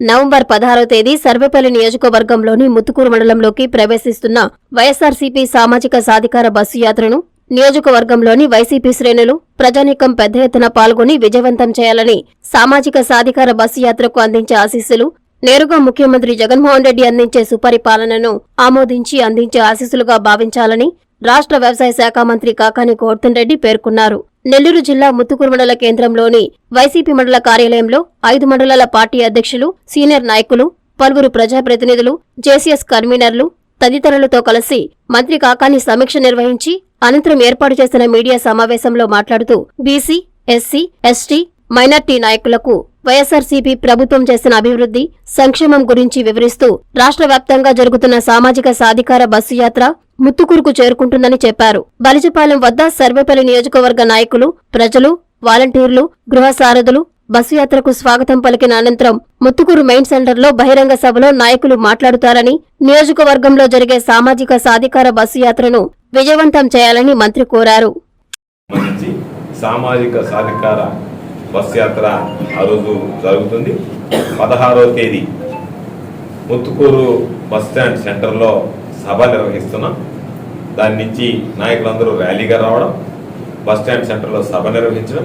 November 16వ తేదీ సర్వేపల్లి నియోజకవర్గంలోని ముత్తుకూరు మండలంలోకి ప్రవేశిస్తున్న వైఎస్సార్సీపీ సామాజిక సాధికార బస్సు యాత్రను నియోజకవర్గంలోని వైసీపీ శ్రేణులు ప్రజానీకం పెద్ద ఎత్తున పాల్గొని విజయవంతం చేయాలని సామాజిక సాధికార బస్సు యాత్రకు అందించే ఆశీస్సులు నేరుగా ముఖ్యమంత్రి జగన్మోహన్ రెడ్డి అందించే సుపరిపాలనను ఆమోదించి అందించే ఆశీస్సులుగా భావించాలని రాష్ట్ర వ్యవసాయ శాఖ మంత్రి కాకాని గోవర్ధన్ రెడ్డి పేర్కొన్నారు. నెల్లూరు జిల్లా ముత్తుకూరు మండల కేంద్రంలోని వైసీపీ మండల కార్యాలయంలో 5 మండలాల పార్టీ అధ్యక్షులు, సీనియర్ నాయకులు, పలువురు ప్రజాప్రతినిధులు, జేసీఎస్ కన్వీనర్లు తదితరులతో కలిసి మంత్రి కాకాని సమీక్ష నిర్వహించి అనంతరం ఏర్పాటు చేసిన మీడియా సమావేశంలో మాట్లాడుతూ బీసీ, ఎస్సీ, ఎస్టీ, మైనార్టీ నాయకులకు వైఎస్సార్సీపీ ప్రభుత్వం చేసిన అభివృద్ధి, సంక్షేమం గురించి వివరిస్తూ రాష్ట్ర వ్యాప్తంగా జరుగుతున్న సామాజిక సాధికార బస్సు యాత్ర ముత్తుకూరుకు చేరుకుంటుందని చెప్పారు. బలిజపాలెం వద్ద సర్వేపల్లి నియోజకవర్గ నాయకులు, ప్రజలు, వాలంటీర్లు, గృహ సారథులు బస్సు యాత్రకు స్వాగతం పలికిన అనంతరం ముత్తుకూరు మెయిన్ సెంటర్లో బహిరంగ సభలో నాయకులు మాట్లాడుతారని, నియోజకవర్గంలో జరిగే సామాజిక సాధికార బస్సు యాత్రను విజయవంతం చేయాలని మంత్రి కోరారు. సామాజిక సాధికార బస్ యాత్ర ఆ రోజు జరుగుతుంది. 16వ తేదీ ముత్తుకూరు బస్ స్టాండ్ సెంటర్లో సభ నిర్వహిస్తున్నాం. దాని నుంచి నాయకులందరూ ర్యాలీగా రావడం, బస్ స్టాండ్ సెంటర్లో సభ నిర్వహించడం,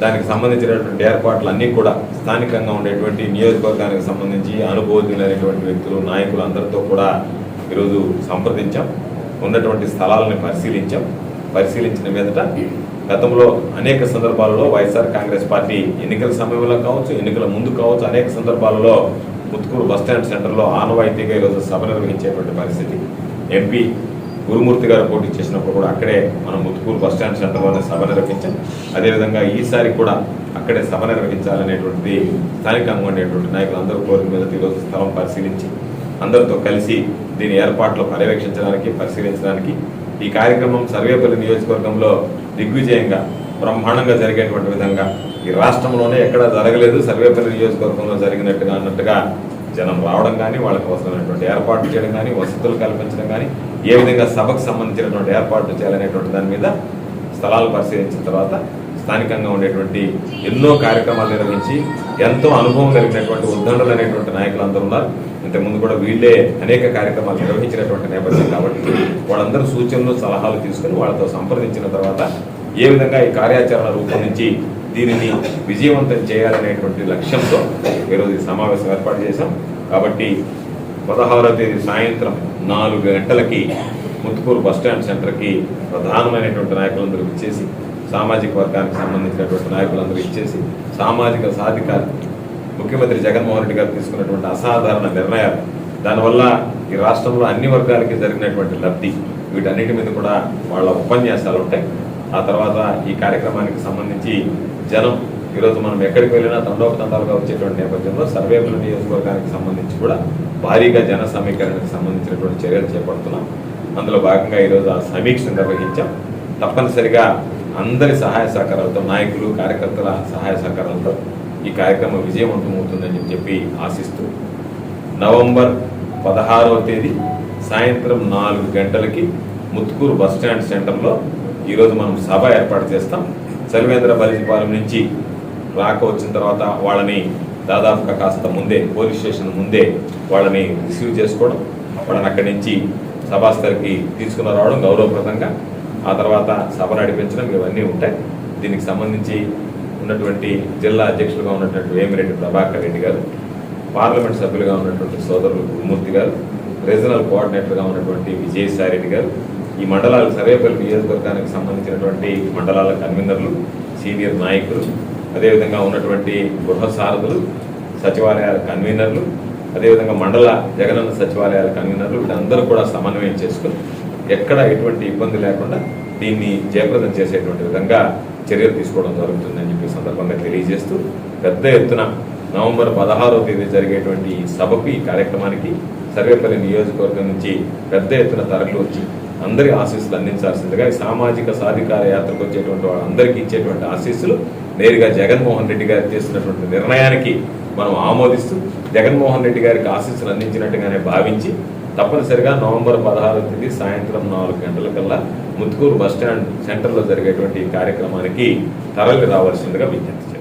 దానికి సంబంధించినటువంటి ఏర్పాట్లు అన్నీ కూడా స్థానికంగా ఉండేటువంటి నియోజకవర్గానికి సంబంధించి అనుభవజ్ఞులైనటువంటి వ్యక్తులు, నాయకులు అందరితో కూడా ఈరోజు సంప్రదించాం. ఉన్నటువంటి స్థలాలను పరిశీలించిన మీదట గతంలో అనేక సందర్భాలలో వైఎస్ఆర్ కాంగ్రెస్ పార్టీ ఎన్నికల సమయంలో కావచ్చు, ఎన్నికల ముందు కావచ్చు, అనేక సందర్భాలలో ముత్తుకూరు బస్టాండ్ సెంటర్లో ఆనవాయితీగా ఈరోజు సభ నిర్వహించేటువంటి పరిస్థితి. ఎంపీ గురుమూర్తి గారు పోటీ చేసినప్పుడు కూడా అక్కడే మనం ముత్తుకూరు బస్టాండ్ సెంటర్లోనే సభ నిర్వహించాం. అదేవిధంగా ఈసారి కూడా అక్కడే సభ నిర్వహించాలనేటువంటిది స్థానికంగా ఉండేటువంటి నాయకులు అందరూ కోరిక మీద ఈరోజు స్థలం పరిశీలించి అందరితో కలిసి దీని ఏర్పాట్లు పర్యవేక్షించడానికి, పరిశీలించడానికి ఈ కార్యక్రమం సర్వేపల్లి నియోజకవర్గంలో దిగ్విజయంగా బ్రహ్మాండంగా జరిగేటువంటి విధంగా ఈ రాష్ట్రంలోనే ఎక్కడా జరగలేదు, సర్వేపల్లి నియోజకవర్గంలో జరిగినట్టుగా అన్నట్టుగా జనం రావడం కానీ, వాళ్ళకి అవసరమైనటువంటి ఏర్పాట్లు చేయడం కానీ, వసతులు కల్పించడం కానీ, ఏ విధంగా సభకు సంబంధించినటువంటి ఏర్పాట్లు చేయాలనేటువంటి దాని మీద స్థలాలు పరిశీలించిన తర్వాత స్థానికంగా ఉండేటువంటి ఎన్నో కార్యక్రమాలు నిర్వహించి ఎంతో అనుభవం కలిగినటువంటి ఉద్దండలు అనేటువంటి నాయకులు అందరూ ఉన్నారు. ఇంతకుముందు కూడా వీళ్ళే అనేక కార్యక్రమాలు నిర్వహించినటువంటి నేపథ్యం కాబట్టి వాళ్ళందరూ సూచనలు, సలహాలు తీసుకుని వాళ్ళతో సంప్రదించిన తర్వాత ఏ విధంగా ఈ కార్యాచరణ రూపొందించి దీనిని విజయవంతం చేయాలనేటువంటి లక్ష్యంతో ఈరోజు ఈ సమావేశం ఏర్పాటు చేశాం. కాబట్టి 16వ తేదీ సాయంత్రం 4 గంటలకి ముత్తుకూరు బస్టాండ్ సెంటర్కి ప్రధానమైనటువంటి నాయకులందరూ ఇచ్చేసి, సామాజిక వర్గానికి సంబంధించినటువంటి నాయకులందరూ ఇచ్చేసి, సామాజిక సాధికార ముఖ్యమంత్రి జగన్మోహన్ రెడ్డి గారు తీసుకున్నటువంటి అసాధారణ నిర్ణయాలు, దానివల్ల ఈ రాష్ట్రంలో అన్ని వర్గాలకి జరిగినటువంటి లబ్ధి, వీటన్నిటి మీద కూడా వాళ్ళ ఉపన్యాసాలు ఉంటాయి. ఆ తర్వాత ఈ కార్యక్రమానికి సంబంధించి జనం ఈరోజు మనం ఎక్కడికి వెళ్ళినా తండోపతండాలుగా వచ్చేటువంటి నేపథ్యంలో సర్వేపల్లి నియోజకవర్గానికి సంబంధించి కూడా భారీగా జన సమీకరణకు సంబంధించినటువంటి చర్యలు చేపడుతున్నాం. అందులో భాగంగా ఈరోజు ఆ సమీక్ష నిర్వహించాం. తప్పనిసరిగా అందరి సహాయ సహకారాలతో, నాయకులు, కార్యకర్తల సహాయ సహకారాలతో ఈ కార్యక్రమం విజయవంతమవుతుందని చెప్పి ఆశిస్తూ నవంబర్ 16వ తేదీ సాయంత్రం 4 గంటలకి ముత్తుకూరు బస్టాండ్ సెంటర్లో ఈరోజు మనం సభ ఏర్పాటు చేస్తాం. చలివేంద్ర బలిజపాలెం నుంచి రాక వచ్చిన తర్వాత వాళ్ళని దాదాపుగా కాస్త ముందే పోలీస్ స్టేషన్ ముందే వాళ్ళని రిసీవ్ చేసుకోవడం, వాళ్ళని అక్కడి నుంచి సభాస్థలికి తీసుకుని రావడం గౌరవప్రదంగా, ఆ తర్వాత సభ నడిపించడం, ఇవన్నీ ఉంటాయి. దీనికి సంబంధించి ఉన్నటువంటి జిల్లా అధ్యక్షులుగా ఉన్నటువంటి వేమిరెడ్డి ప్రభాకర్ రెడ్డి గారు, పార్లమెంట్ సభ్యులుగా ఉన్నటువంటి సోదరులు గురుమూర్తి గారు, రీజనల్ కోఆర్డినేటర్గా ఉన్నటువంటి విజయసాయి రెడ్డి గారు, ఈ మండలాలు సర్వేపల్లి నియోజకవర్గానికి సంబంధించినటువంటి మండలాల కన్వీనర్లు, సీనియర్ నాయకులు, అదేవిధంగా ఉన్నటువంటి గృహ సారథులు, సచివాలయాల కన్వీనర్లు, అదేవిధంగా మండల జగనన్న సచివాలయాల కన్వీనర్లు, వీళ్ళందరూ కూడా సమన్వయం చేసుకుని ఎక్కడ ఎటువంటి ఇబ్బంది లేకుండా దీన్ని జయప్రదం చేసేటువంటి విధంగా చర్యలు తీసుకోవడం జరుగుతుందని చెప్పి సందర్భంగా తెలియజేస్తూ పెద్ద ఎత్తున నవంబర్ 16వ తేదీ జరిగేటువంటి ఈ సభకు, ఈ కార్యక్రమానికి సర్వేపల్లి నియోజకవర్గం నుంచి పెద్ద ఎత్తున తరలి వచ్చి అందరి ఆశీస్సులు అందించాల్సిందిగా, ఈ సామాజిక సాధికార యాత్రకు వచ్చేటువంటి వాళ్ళందరికీ ఇచ్చేటువంటి ఆశీస్సులు నేరుగా జగన్మోహన్ రెడ్డి గారు చేసినటువంటి నిర్ణయానికి మనం ఆమోదిస్తూ జగన్మోహన్ రెడ్డి గారికి ఆశీస్సులు అందించినట్టుగానే భావించి తప్పనిసరిగా నవంబర్ 16వ తేదీ సాయంత్రం 4 గంటలకల్లా ముత్తుకూరు బస్టాండ్ సెంటర్లో జరిగేటువంటి కార్యక్రమానికి తరలి రావాల్సిందిగా విజ్ఞప్తి.